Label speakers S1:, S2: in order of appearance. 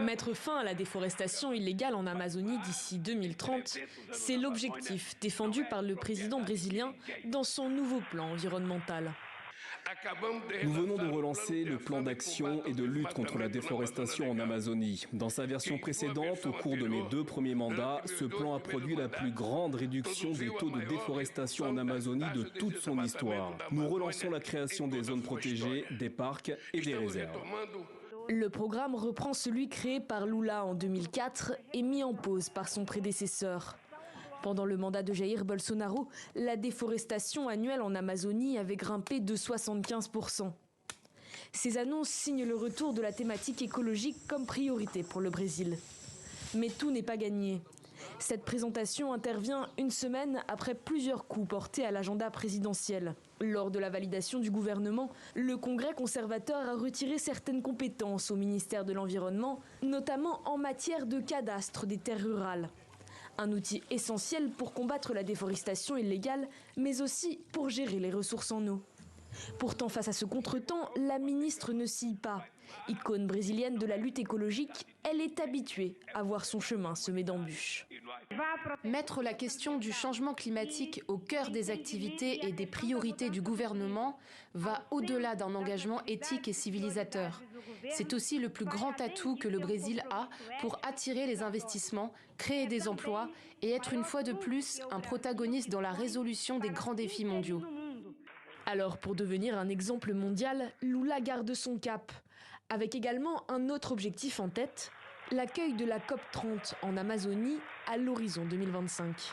S1: Mettre fin à la déforestation illégale en Amazonie d'ici 2030, c'est l'objectif défendu par le président brésilien dans son nouveau plan environnemental.
S2: Nous venons de relancer le plan d'action et de lutte contre la déforestation en Amazonie. Dans sa version précédente, au cours de mes 2 premiers mandats, ce plan a produit la plus grande réduction des taux de déforestation en Amazonie de toute son histoire. Nous relançons la création des zones protégées, des parcs et des réserves.
S1: Le programme reprend celui créé par Lula en 2004 et mis en pause par son prédécesseur. Pendant le mandat de Jair Bolsonaro, la déforestation annuelle en Amazonie avait grimpé de 75%. Ces annonces signent le retour de la thématique écologique comme priorité pour le Brésil. Mais tout n'est pas gagné. Cette présentation intervient une semaine après plusieurs coups portés à l'agenda présidentiel. Lors de la validation du gouvernement, le Congrès conservateur a retiré certaines compétences au ministère de l'Environnement, notamment en matière de cadastre des terres rurales. Un outil essentiel pour combattre la déforestation illégale, mais aussi pour gérer les ressources en eau. Pourtant, face à ce contretemps, la ministre ne scie pas. Icône brésilienne de la lutte écologique, elle est habituée à voir son chemin semé d'embûches.
S3: Mettre la question du changement climatique au cœur des activités et des priorités du gouvernement va au-delà d'un engagement éthique et civilisateur. C'est aussi le plus grand atout que le Brésil a pour attirer les investissements, créer des emplois et être une fois de plus un protagoniste dans la résolution des grands défis mondiaux.
S1: Alors, pour devenir un exemple mondial, Lula garde son cap, avec également un autre objectif en tête, l'accueil de la COP30 en Amazonie à l'horizon 2025.